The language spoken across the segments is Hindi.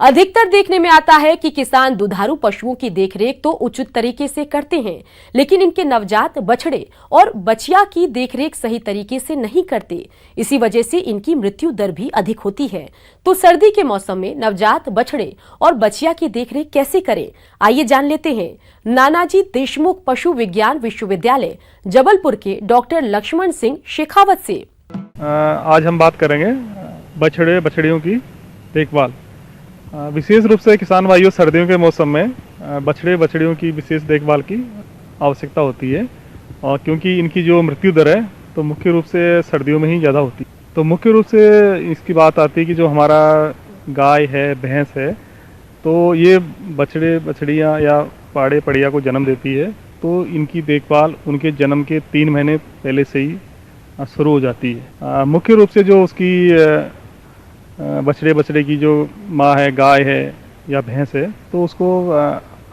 अधिकतर देखने में आता है कि किसान दुधारू पशुओं की देखरेख तो उचित तरीके से करते हैं, लेकिन इनके नवजात बछड़े और बछिया की देखरेख सही तरीके से नहीं करते। इसी वजह से इनकी मृत्यु दर भी अधिक होती है। तो सर्दी के मौसम में नवजात बछड़े और बछिया की देखरेख कैसे करें, आइए जान लेते हैं नानाजी देशमुख पशु विज्ञान विश्वविद्यालय जबलपुर के डॉक्टर लक्ष्मण सिंह शेखावत से। आज हम बात करेंगे बछड़े बछड़ियों की देखभाल। विशेष रूप से किसान भाइयों, सर्दियों के मौसम में बछड़े बछड़ियों की विशेष देखभाल की आवश्यकता होती है, और क्योंकि इनकी जो मृत्यु दर है तो मुख्य रूप से सर्दियों में ही ज़्यादा होती है। तो मुख्य रूप से इसकी बात आती है कि जो हमारा गाय है, भैंस है, तो ये बछड़े बछड़ियाँ या पाड़े पड़िया को जन्म देती है, तो इनकी देखभाल उनके जन्म के 3 महीने पहले से ही शुरू हो जाती है। मुख्य रूप से जो उसकी बछड़े बछड़े की जो माँ है, गाय है या भैंस है, तो उसको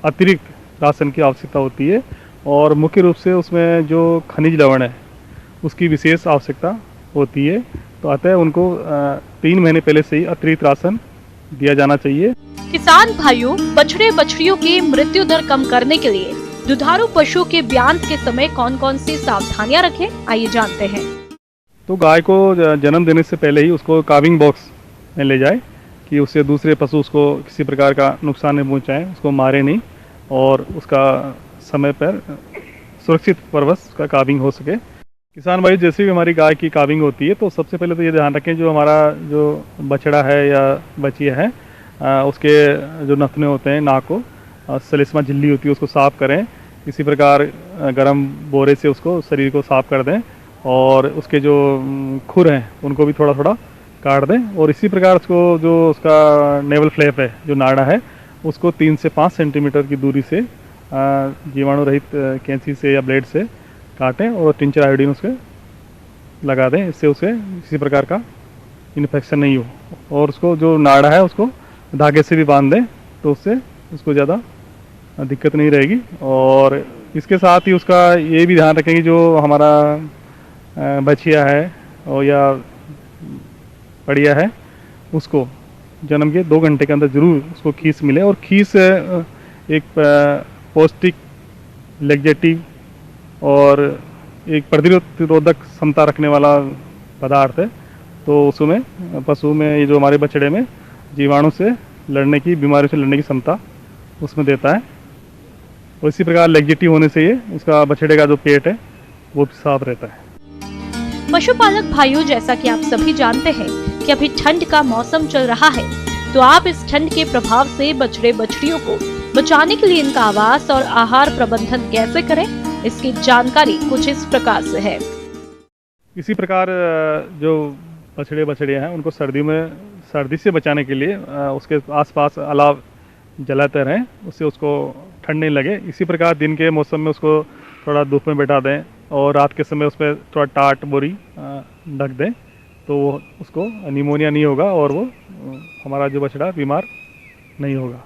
अतिरिक्त राशन की आवश्यकता होती है, और मुख्य रूप से उसमें जो खनिज लवण है उसकी विशेष आवश्यकता होती है। तो अतः उनको 3 महीने पहले से ही अतिरिक्त राशन दिया जाना चाहिए। किसान भाइयों, बछड़े बछड़ियों की मृत्यु दर कम करने के लिए दुधारू पशु के ब्यान के समय कौन कौन सी सावधानियां रखें, आइए जानते हैं। तो गाय को जन्म देने से पहले ही उसको काविंग बॉक्स में ले जाए कि उससे दूसरे पशु उसको किसी प्रकार का नुकसान नहीं पहुंचाएं, उसको मारे नहीं, और उसका समय पर सुरक्षित परवश उसका काविंग हो सके। किसान भाई, जैसे भी हमारी गाय की काविंग होती है तो सबसे पहले तो ये ध्यान रखें जो हमारा जो बछड़ा है या बछिया है, उसके जो नथने होते हैं, नाक को सलिस्मा झिल्ली होती है, उसको साफ़ करें। इसी प्रकार गर्म बोरे से उसको शरीर को साफ़ कर दें, और उसके जो खुर हैं उनको भी थोड़ा थोड़ा काट दें। और इसी प्रकार उसको जो उसका नेवल फ्लैप है, जो नाड़ा है, उसको 3 से 5 सेंटीमीटर की दूरी से जीवाणु रहित कैंची से या ब्लेड से काटें, और टिंचर आयोडीन उसके लगा दें। इससे उसे किसी प्रकार का इन्फेक्शन नहीं हो, और उसको जो नाड़ा है उसको धागे से भी बांध दें, तो उससे उसको ज़्यादा दिक्कत नहीं रहेगी। और इसके साथ ही उसका ये भी ध्यान रखें कि जो हमारा बछिया है और या पड़िया है, उसको जन्म के 2 घंटे के अंदर जरूर उसको खीस मिले। और खीस एक पौष्टिक, लैक्टेटिव और एक प्रतिरोधक क्षमता रखने वाला पदार्थ है। तो उसमें पशु में, ये जो हमारे बछड़े में जीवाणु से लड़ने की, बीमारियों से लड़ने की क्षमता उसमें देता है। और इसी प्रकार लैक्टेटिव होने से ये उसका बछड़े का जो पेट है वो भी साफ रहता है। पशुपालक भाइयों, जैसा कि आप सभी जानते हैं कि अभी ठंड का मौसम चल रहा है, तो आप इस ठंड के प्रभाव से बछड़े बछड़ियों को बचाने के लिए इनका आवास और आहार प्रबंधन कैसे करें, इसकी जानकारी कुछ इस प्रकार से है। इसी प्रकार जो बछड़े बछड़ियाँ हैं उनको सर्दी से बचाने के लिए उसके आसपास अलाव जलाते रहें, उससे उसको ठंड नहीं लगे। इसी प्रकार दिन के मौसम में उसको थोड़ा धूप में बैठा दें, और रात के समय उस पर थोड़ा टाट बोरी ढक दें, तो उसको निमोनिया नहीं होगा और वो हमारा जो बछड़ा बीमार नहीं होगा।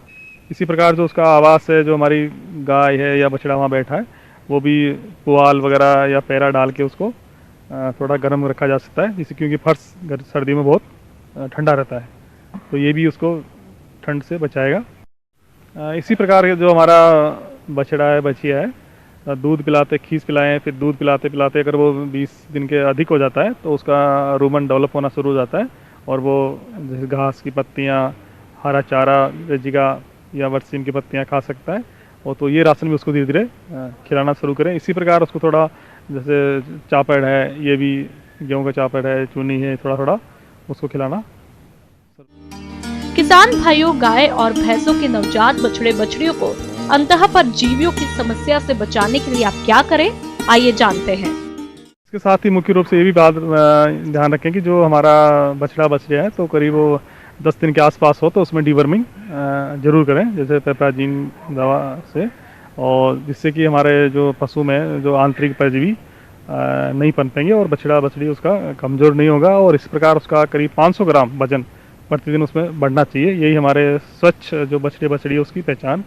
इसी प्रकार जो उसका आवास है, जो हमारी गाय है या बछड़ा वहाँ बैठा है, वो भी पुआल वगैरह या पैरा डाल के उसको थोड़ा गर्म रखा जा सकता है, जिससे क्योंकि फर्श सर्दी में बहुत ठंडा रहता है, तो ये भी उसको ठंड से बचाएगा। इसी प्रकार जो हमारा बछड़ा है, बछिया है, दूध पिलाते, खीस पिलाएं, फिर दूध पिलाते पिलाते अगर वो 20 दिन के अधिक हो जाता है तो उसका रूमन डेवलप होना शुरू हो जाता है, और वो जैसे घास की पत्तियाँ, हरा चारा, रेजिगा या बरसीम की पत्तियाँ खा सकता है। और तो ये राशन भी उसको धीरे धीरे खिलाना शुरू करें। इसी प्रकार उसको थोड़ा, जैसे चापड़ है, ये भी गेहूँ का चापड़ है, चूनी है, थोड़ा थोड़ा उसको खिलाना। किसान भाइयों, गाय और भैंसों के नवजात बछड़े बछड़ियों को अंतः परजीवियों की समस्या से बचाने के लिए आप क्या करें, आइए जानते हैं। इसके साथ ही मुख्य रूप से ये भी बात ध्यान रखें कि जो हमारा बछड़ा बछड़िया है तो करीब वो 10 दिन के आसपास हो, तो उसमें डिवर्मिंग जरूर करें, जैसे पेप्राजीन दवा से, और जिससे कि हमारे जो पशु में जो आंतरिक परजीवी नहीं पनपेंगे और बछड़ा बछड़ी उसका कमज़ोर नहीं होगा। और इस प्रकार उसका करीब 500 ग्राम वजन प्रतिदिन उसमें बढ़ना चाहिए। यही हमारे स्वच्छ जो बछड़े बछड़ी है उसकी पहचान।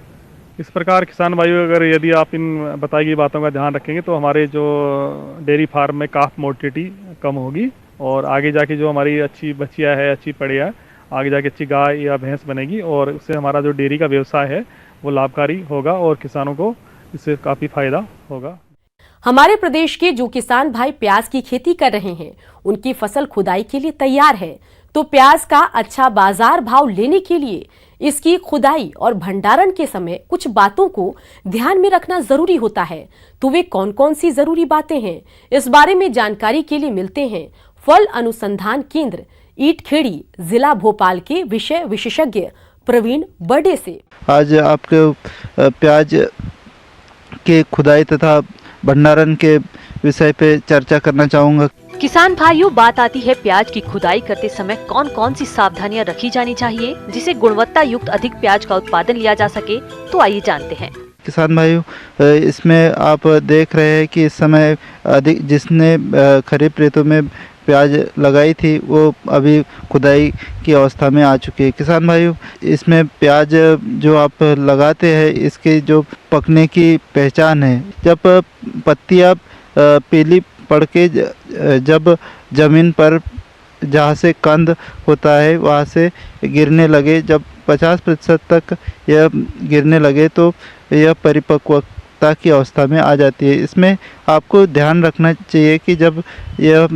इस प्रकार किसान भाइयों, अगर यदि आप इन बताई गई बातों का ध्यान रखेंगे तो हमारे जो डेयरी फार्म में काफ मोर्टिलिटी कम होगी, और आगे जाके जो हमारी अच्छी बछिया है, अच्छी पड़िया, आगे जाके अच्छी गाय या भैंस बनेगी और उससे हमारा जो डेयरी का व्यवसाय है वो लाभकारी होगा और किसानों को इससे काफ़ी फायदा होगा। हमारे प्रदेश के जो किसान भाई प्याज की खेती कर रहे हैं, उनकी फसल खुदाई के लिए तैयार है, तो प्याज का अच्छा बाजार भाव लेने के लिए इसकी खुदाई और भंडारण के समय कुछ बातों को ध्यान में रखना जरूरी होता है। तो वे कौन कौन सी जरूरी बातें हैं, इस बारे में जानकारी के लिए मिलते हैं फल अनुसंधान केंद्र ईटखेड़ी जिला भोपाल के विषय विशेषज्ञ प्रवीण बर्डे से। आज आपके प्याज के खुदाई तथा भंडारण के विषय पे चर्चा करना चाहूँगा। किसान भाइयों, बात आती है प्याज की खुदाई करते समय कौन कौन सी सावधानियां रखी जानी चाहिए जिससे गुणवत्ता युक्त अधिक प्याज का उत्पादन लिया जा सके। तो आइए जानते हैं। किसान भाइयों, इसमें आप देख रहे हैं कि इस समय अधिक जिसने खरीफ ऋतु में प्याज लगाई थी वो अभी खुदाई की अवस्था में आ चुकी है। किसान भाइयों, इसमें प्याज जो आप लगाते हैं इसके जो पकने की पहचान है, जब पत्तियां पीली पड़ के जब ज़मीन पर जहाँ से कंद होता है वहाँ से गिरने लगे, जब 50% तक यह गिरने लगे तो यह परिपक्वता की अवस्था में आ जाती है। इसमें आपको ध्यान रखना चाहिए कि जब यह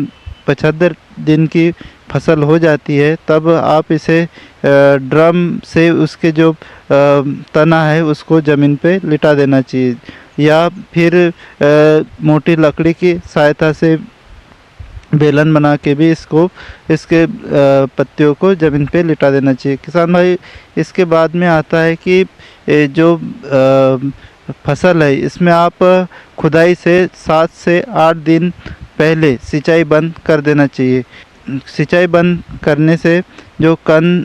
75 दिन की फसल हो जाती है तब आप इसे ड्रम से उसके जो तना है उसको ज़मीन पे लिटा देना चाहिए या फिर मोटी लकड़ी की सहायता से बेलन बना के भी इसके पत्तियों को ज़मीन पे लिटा देना चाहिए। किसान भाई, इसके बाद में आता है कि जो फसल है इसमें आप खुदाई से 7 से 8 दिन पहले सिंचाई बंद कर देना चाहिए। सिंचाई बंद करने से जो कंद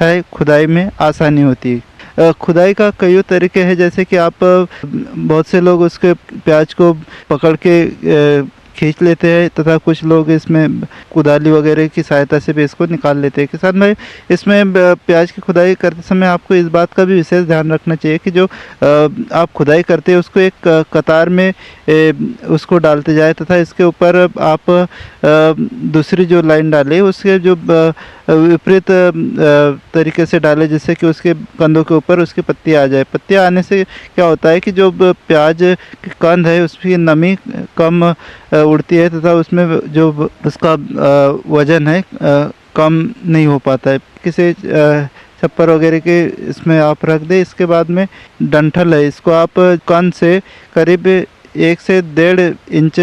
है खुदाई में आसानी होती है। खुदाई का कई तरीके हैं, जैसे कि आप बहुत से लोग उसके प्याज को पकड़ के खींच लेते हैं तथा कुछ लोग इसमें कुदाली वगैरह की सहायता से भी इसको निकाल लेते हैं। किसान भाई, इसमें प्याज की खुदाई करते समय आपको इस बात का भी विशेष ध्यान रखना चाहिए कि जो आप खुदाई करते हैं उसको एक कतार में उसको डालते जाए तथा इसके ऊपर आप दूसरी जो लाइन डाले उसके जो विपरीत तरीके से डाले, जिससे कि उसके कंदों के ऊपर उसकी पत्तियाँ आ जाए। पत्तियाँ आने से क्या होता है कि जो प्याज की कंद है उसकी नमी कम उड़ती है तथा उसमें जो उसका वजन है कम नहीं हो पाता है। किसी छप्पर वगैरह के इसमें आप रख दें। इसके बाद में डंठल है, इसको आप कंद से करीब 1 से 1.5 इंच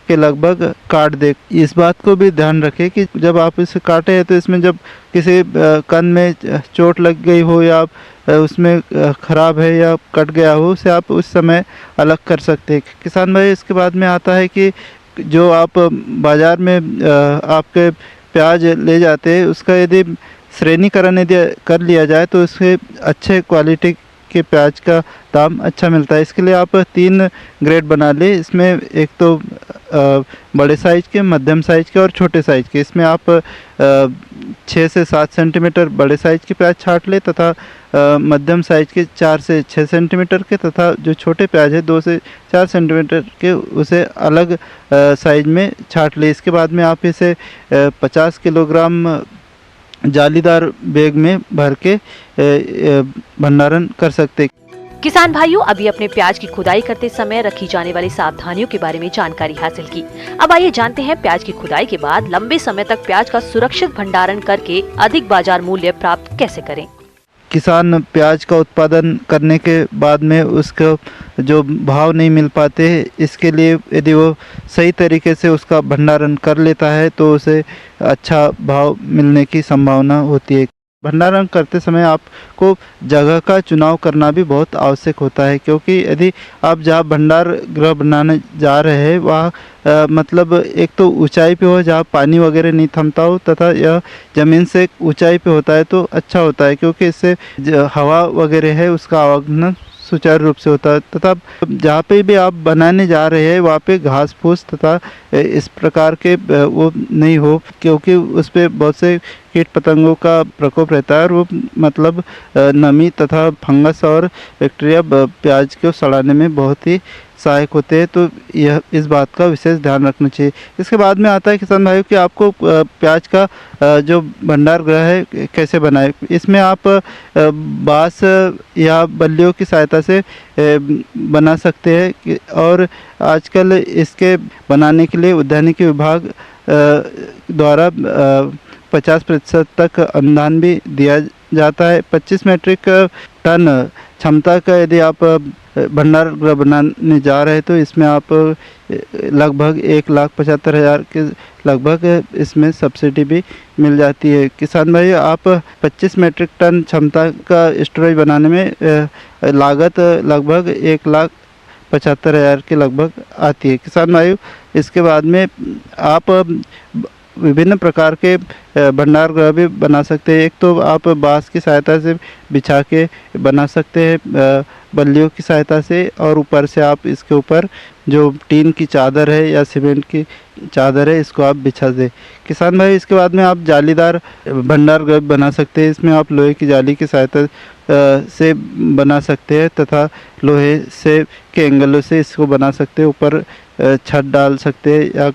के लगभग काट दे। इस बात को भी ध्यान रखें कि जब आप इसे काटे हैं तो इसमें जब किसी कंद में चोट लग गई हो या उसमें ख़राब है या कट गया हो उसे आप उस समय अलग कर सकते हैं। किसान भाई, इसके बाद में आता है कि जो आप बाज़ार में आपके प्याज ले जाते हैं उसका यदि श्रेणीकरण यदि कर लिया जाए तो उसके अच्छे क्वालिटी के प्याज का दाम अच्छा मिलता है। इसके लिए आप 3 ग्रेड बना ले। इसमें एक तो बड़े साइज़ के, मध्यम साइज़ के और छोटे साइज़ के। इसमें आप 6 से 7 सेंटीमीटर बड़े साइज़ के प्याज छाँट ले तथा मध्यम साइज़ के 4 से 6 सेंटीमीटर के तथा जो छोटे प्याज है 2 से 4 सेंटीमीटर के उसे अलग साइज़ में छाँट ले। इसके बाद में आप इसे 50 किलोग्राम जालीदार बैग में भर के भंडारण कर सकते। किसान भाइयों, अभी अपने प्याज की खुदाई करते समय रखी जाने वाली सावधानियों के बारे में जानकारी हासिल की। अब आइए जानते हैं प्याज की खुदाई के बाद लंबे समय तक प्याज का सुरक्षित भंडारण करके अधिक बाजार मूल्य प्राप्त कैसे करें। किसान प्याज का उत्पादन करने के बाद में उसको जो भाव नहीं मिल पाते, इसके लिए यदि वो सही तरीके से उसका भंडारण कर लेता है तो उसे अच्छा भाव मिलने की संभावना होती है। भंडारण करते समय आपको जगह का चुनाव करना भी बहुत आवश्यक होता है, क्योंकि यदि आप जहाँ भंडार गृह बनाने जा रहे हैं वहाँ मतलब एक तो ऊंचाई पे हो जहाँ पानी वगैरह नहीं थमता हो तथा यह ज़मीन से ऊंचाई पे होता है तो अच्छा होता है, क्योंकि इससे हवा वगैरह है उसका आवागमन सुचारू रूप से होता है। तथा जहाँ पे भी आप बनाने जा रहे हैं वहाँ पे घास फूस तथा इस प्रकार के वो नहीं हो, क्योंकि उस पर बहुत से कीट पतंगों का प्रकोप रहता है और वो मतलब नमी तथा फंगस और बैक्टीरिया प्याज को सड़ाने में बहुत ही सहायक होते हैं, तो यह इस बात का विशेष ध्यान रखना चाहिए। इसके बाद में आता है किसान भाइयों कि आपको प्याज का जो भंडार गृह है कैसे बनाए। इसमें आप बांस या बल्लियों की सहायता से बना सकते हैं और आजकल इसके बनाने के लिए उद्यानिकी विभाग द्वारा 50% तक अनुदान भी दिया जाता है। 25 मीट्रिक टन क्षमता का यदि आप भंडार गृह बनाने जा रहे हैं तो इसमें आप लगभग 1,75,000 के लगभग इसमें सब्सिडी भी मिल जाती है। किसान भाई, आप 25 मीट्रिक टन क्षमता का स्टोरेज बनाने में लागत लगभग 1,75,000 के लगभग आती है। किसान भाई, इसके बाद में आप विभिन्न प्रकार के भंडार गृह भी बना सकते हैं। एक तो आप बांस की सहायता से बिछा के बना सकते हैं बल्लियों की सहायता से, और ऊपर से आप इसके ऊपर जो टीन की चादर है या सीमेंट की चादर है इसको आप बिछा दें। किसान भाई, इसके बाद में आप जालीदार भंडार गृह बना सकते हैं। इसमें आप लोहे की जाली की सहायता से बना सकते हैं तथा लोहे से के एंगलों से इसको बना सकते हैं। ऊपर छत डाल सकते हैं या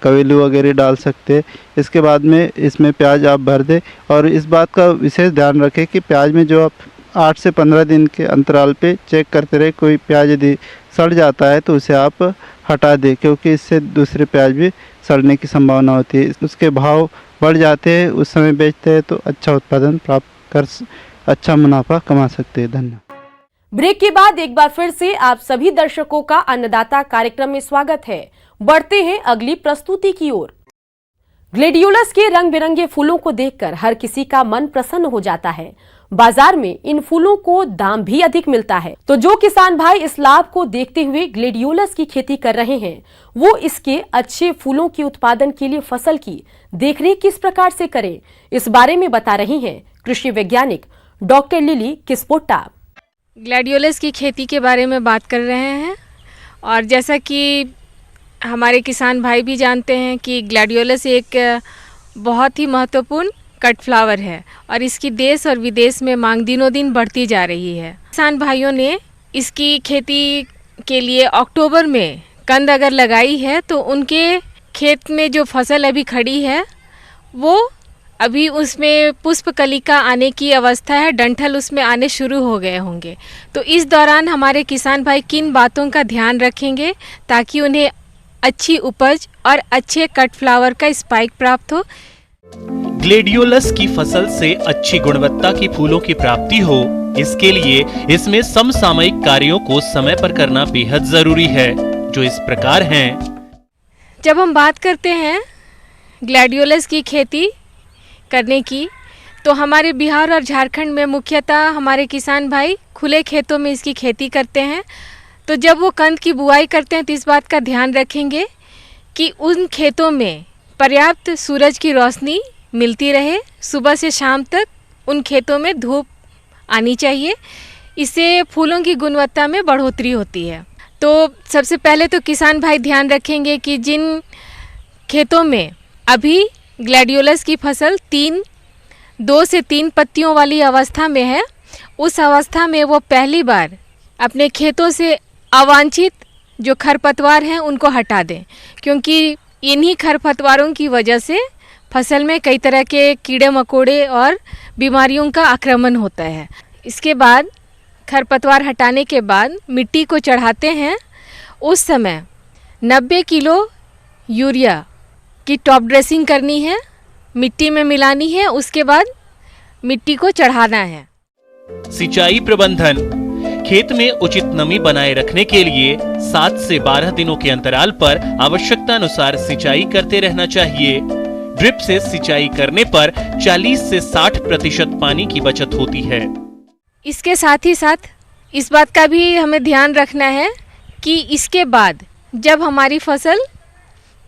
कवेलू वगैरह डाल सकते हैं। इसके बाद में इसमें प्याज आप भर दें और इस बात का विशेष ध्यान रखें कि प्याज में जो आप 8 से 15 दिन के अंतराल पे चेक करते रहे। कोई प्याज यदि सड़ जाता है तो उसे आप हटा दें, क्योंकि इससे दूसरे प्याज भी सड़ने की संभावना होती है। उसके भाव बढ़ जाते हैं, उस समय बेचते हैं तो अच्छा उत्पादन प्राप्त कर अच्छा मुनाफा कमा सकते हैं। धन्यवाद। ब्रेक के बाद एक बार फिर से आप सभी दर्शकों का अन्नदाता कार्यक्रम में स्वागत है। बढ़ते हैं अगली प्रस्तुति की ओर। ग्लेडियोलस के रंग बिरंगे फूलों को देखकर हर किसी का मन प्रसन्न हो जाता है। बाजार में इन फूलों को दाम भी अधिक मिलता है, तो जो किसान भाई इस लाभ को देखते हुए ग्लेडियोलस की खेती कर रहे हैं, वो इसके अच्छे फूलों के उत्पादन के लिए फसल की देखरेख किस प्रकार से करें, इस बारे में बता रही हैं कृषि वैज्ञानिक डॉक्टर लिली किस्पोट्टा। ग्लैडियोलस की खेती के बारे में बात कर रहे हैं, और जैसा कि हमारे किसान भाई भी जानते हैं कि ग्लैडियोलस एक बहुत ही महत्वपूर्ण कट फ्लावर है और इसकी देश और विदेश में मांग दिनों दिन बढ़ती जा रही है। किसान भाइयों ने इसकी खेती के लिए अक्टूबर में कंद अगर लगाई है तो उनके खेत में जो फसल अभी खड़ी है वो अभी उसमें पुष्प कलिका आने की अवस्था है, डंठल उसमें आने शुरू हो गए होंगे। तो इस दौरान हमारे किसान भाई किन बातों का ध्यान रखेंगे ताकि उन्हें अच्छी उपज और अच्छे कट फ्लावर का स्पाइक प्राप्त हो। ग्लेडियोलस की फसल से अच्छी गुणवत्ता की फूलों की प्राप्ति हो, इसके लिए इसमें समसामयिक कार्यों को समय पर करना बेहद जरूरी है, जो इस प्रकार हैं। जब हम बात करते हैं ग्लैडियोलस की खेती करने की, तो हमारे बिहार और झारखंड में मुख्यतः हमारे किसान भाई खुले खेतों में इसकी खेती करते हैं। तो जब वो कंद की बुआई करते हैं तो इस बात का ध्यान रखेंगे कि उन खेतों में पर्याप्त सूरज की रोशनी मिलती रहे, सुबह से शाम तक उन खेतों में धूप आनी चाहिए। इससे फूलों की गुणवत्ता में बढ़ोतरी होती है। तो सबसे पहले तो किसान भाई ध्यान रखेंगे कि जिन खेतों में अभी ग्लैडियोलस की फसल 2 से 3 पत्तियों वाली अवस्था में है, उस अवस्था में वो पहली बार अपने खेतों से अवांछित जो खरपतवार हैं उनको हटा दें, क्योंकि इन्हीं खरपतवारों की वजह से फसल में कई तरह के कीड़े मकोड़े और बीमारियों का आक्रमण होता है। इसके बाद खरपतवार हटाने के बाद मिट्टी को चढ़ाते हैं। उस समय 90 किलो यूरिया की टॉप ड्रेसिंग करनी है, मिट्टी में मिलानी है, उसके बाद मिट्टी को चढ़ाना है। सिंचाई प्रबंधन। खेत में उचित नमी बनाए रखने के लिए 7 से 12 दिनों के अंतराल पर आवश्यकता अनुसार सिंचाई करते रहना चाहिए। ड्रिप से सिंचाई करने पर 40 से 60% पानी की बचत होती है। इसके साथ ही साथ इस बात का भी हमें ध्यान रखना है कि इसके बाद जब हमारी फसल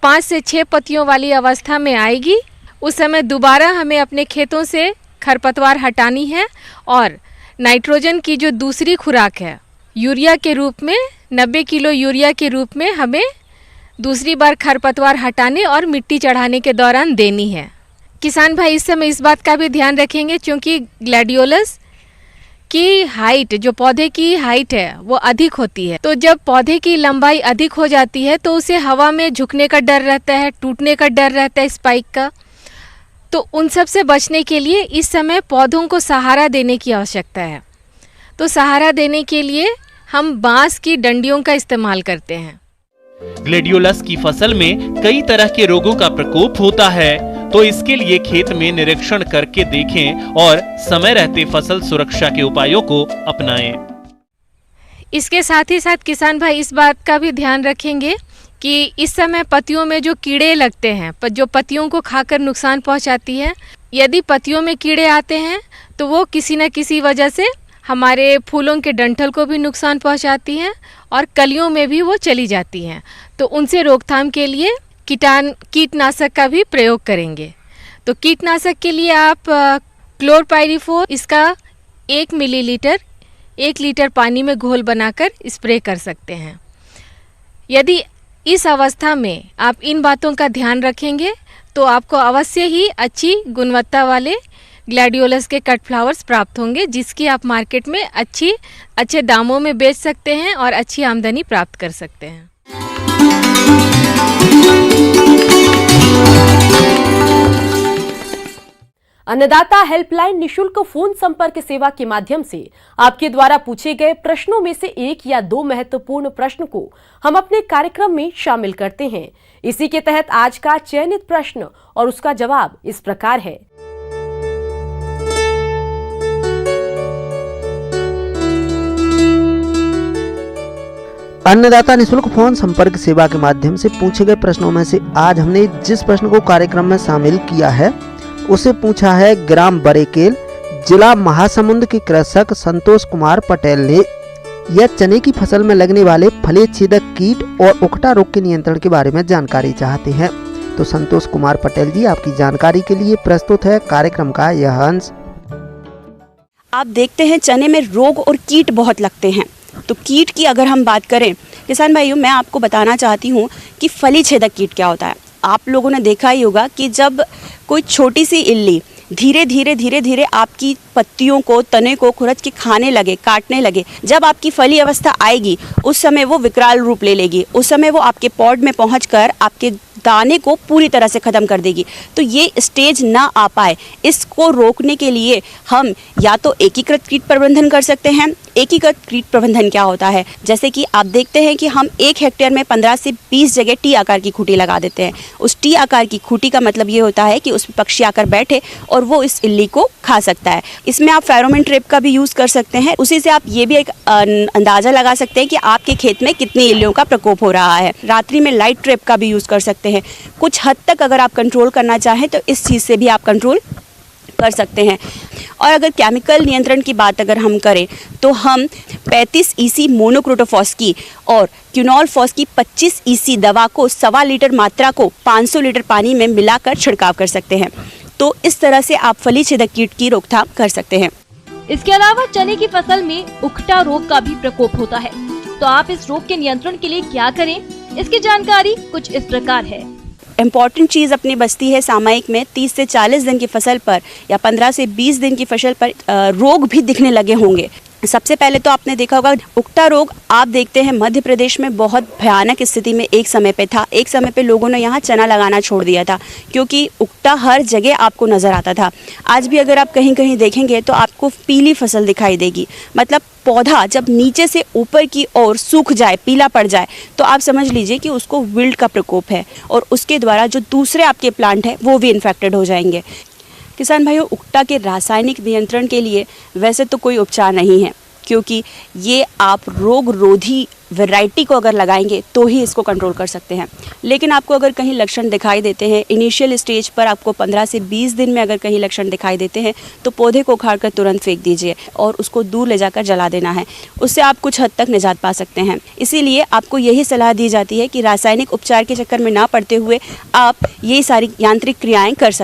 5 से 6 पत्तियों वाली अवस्था में आएगी, उस समय दोबारा हमें अपने खेतों से खरपतवार हटानी है और नाइट्रोजन की जो दूसरी खुराक है यूरिया के रूप में 90 किलो यूरिया के रूप में हमें दूसरी बार खरपतवार हटाने और मिट्टी चढ़ाने के दौरान देनी है। किसान भाई इस समय इस बात का भी ध्यान रखेंगे क्योंकि ग्लैडियोलस की हाइट, जो पौधे की हाइट है वो अधिक होती है। तो जब पौधे की लंबाई अधिक हो जाती है तो उसे हवा में झुकने का डर रहता है, टूटने का डर रहता है स्पाइक का। तो उन सब से बचने के लिए इस समय पौधों को सहारा देने की आवश्यकता है। तो सहारा देने के लिए हम बांस की डंडियों का इस्तेमाल करते हैं। ग्लेडियोलस की फसल में कई तरह के रोगों का प्रकोप होता है, तो इसके लिए खेत में निरीक्षण करके देखें और समय रहते फसल सुरक्षा के उपायों को अपनाएं। इसके साथ ही साथ किसान भाई इस बात का भी ध्यान रखेंगे कि इस समय पत्तियों में जो कीड़े लगते हैं, जो पत्तियों को खाकर नुकसान पहुंचाती है, यदि पत्तियों में कीड़े आते हैं तो वो किसी न किसी वजह से हमारे फूलों के डंठल को भी नुकसान पहुंचाती हैं और कलियों में भी वो चली जाती हैं। तो उनसे रोकथाम के लिए कीटनाशक का भी प्रयोग करेंगे। तो कीटनाशक के लिए आप क्लोरपाइरीफोस इसका 1 मिलीलीटर 1 लीटर पानी में घोल बनाकर स्प्रे कर सकते हैं। यदि इस अवस्था में आप इन बातों का ध्यान रखेंगे तो आपको अवश्य ही अच्छी गुणवत्ता वाले ग्लैडियोलस के कट फ्लावर्स प्राप्त होंगे, जिसकी आप मार्केट में अच्छे दामों में बेच सकते हैं और अच्छी आमदनी प्राप्त कर सकते हैं। अन्नदाता हेल्पलाइन निशुल्क फोन संपर्क सेवा के माध्यम से आपके द्वारा पूछे गए प्रश्नों में से 1 या 2 महत्वपूर्ण प्रश्न को हम अपने कार्यक्रम में शामिल करते हैं। इसी के तहत आज का चयनित प्रश्न और उसका जवाब इस प्रकार है। अन्नदाता निशुल्क फोन संपर्क सेवा के माध्यम से पूछे गए प्रश्नों में से आज हमने जिस प्रश्न को कार्यक्रम में शामिल किया है उसे पूछा है ग्राम बरेकेल, जिला महासमुंद के कृषक संतोष कुमार पटेल ने। यह चने की फसल में लगने वाले फली छेदक कीट और उकटा रोग के नियंत्रण के बारे में जानकारी चाहते हैं। तो संतोष कुमार पटेल जी, आपकी जानकारी के लिए प्रस्तुत है कार्यक्रम का यह अंश। आप देखते हैं चने में रोग और कीट बहुत लगते हैं। तो कीट की अगर हम बात करें किसान भाइयों, मैं आपको बताना चाहती हूँ कि फली छेदक कीट क्या होता है। आप लोगों ने देखा ही होगा कि जब कोई छोटी सी इल्ली धीरे धीरे आपकी पत्तियों को, तने को खुरच के खाने लगे, काटने लगे, जब आपकी फली अवस्था आएगी उस समय वो विकराल रूप ले लेगी। उस समय वो आपके पॉड में पहुंचकर आपके दाने को पूरी तरह से ख़त्म कर देगी। तो ये स्टेज ना आ पाए, इसको रोकने के लिए हम या तो एकीकृत कीट प्रबंधन कर सकते हैं। एकीकृत कीट प्रबंधन क्या होता है? जैसे कि आप देखते हैं कि हम 1 हेक्टेयर में 15 से 20 जगह टी आकार की खूंटी लगा देते हैं। उस टी आकार की खूंटी का मतलब ये होता है कि उस पर पक्षी आकर बैठे और वो इस इल्ली को खा सकता है। इसमें आप फेरोमोन ट्रैप का भी यूज़ कर सकते हैं। उसी से आप ये भी एक अंदाज़ा लगा सकते हैं कि आपके खेत में कितनी इल्लियों का प्रकोप हो रहा है। रात्रि में लाइट ट्रैप का भी यूज़ कर सकते हैं। कुछ हद तक अगर आप कंट्रोल करना चाहें तो इस चीज़ से भी आप कंट्रोल कर सकते हैं। और अगर केमिकल नियंत्रण की बात अगर हम करें तो हम 35 EC मोनोक्रोटोफॉस की और क्यूनोल-फॉस की 25 EC दवा को 1.25 लीटर मात्रा को 500 लीटर पानी में मिलाकर छिड़काव कर सकते हैं। तो इस तरह से आप फली छेदक कीट की रोकथाम कर सकते हैं। इसके अलावा चने की फसल में उकटा रोग का भी प्रकोप होता है। तो आप इस रोग के नियंत्रण के लिए क्या करें, इसकी जानकारी कुछ इस प्रकार है। इम्पॉर्टेंट चीज़ अपनी बचती है सामयिक में 30 से 40 दिन की फसल पर या 15 से 20 दिन की फसल पर रोग भी दिखने लगे होंगे। सबसे पहले तो आपने देखा होगा उकटा रोग, आप देखते हैं मध्य प्रदेश में बहुत भयानक स्थिति में एक समय पे था। एक समय पे लोगों ने यहाँ चना लगाना छोड़ दिया था क्योंकि उकटा हर जगह आपको नज़र आता था। आज भी अगर आप कहीं कहीं देखेंगे तो आपको पीली फसल दिखाई देगी। मतलब पौधा जब नीचे से ऊपर की ओर सूख जाए, पीला पड़ जाए, तो आप समझ लीजिए कि उसको विल्ट का प्रकोप है और उसके द्वारा जो दूसरे आपके प्लांट हैं वो भी इन्फेक्टेड हो जाएंगे। किसान भाइयों, उकटा के रासायनिक नियंत्रण के लिए वैसे तो कोई उपचार नहीं है क्योंकि ये आप रोग रोधी वैरायटी को अगर लगाएंगे तो ही इसको कंट्रोल कर सकते हैं। लेकिन आपको अगर कहीं लक्षण दिखाई देते हैं, इनिशियल स्टेज पर आपको 15 से 20 दिन में अगर कहीं लक्षण दिखाई देते हैं तो पौधे को उखाड़कर तुरंत फेंक दीजिए और उसको दूर ले जाकर जला देना है। उससे आप कुछ हद तक निजात पा सकते हैं। इसीलिए आपको यही सलाह दी जाती है कि रासायनिक उपचार के चक्कर में ना पड़ते हुए आप यही सारी यांत्रिक क्रियाएँ कर सकते हैं।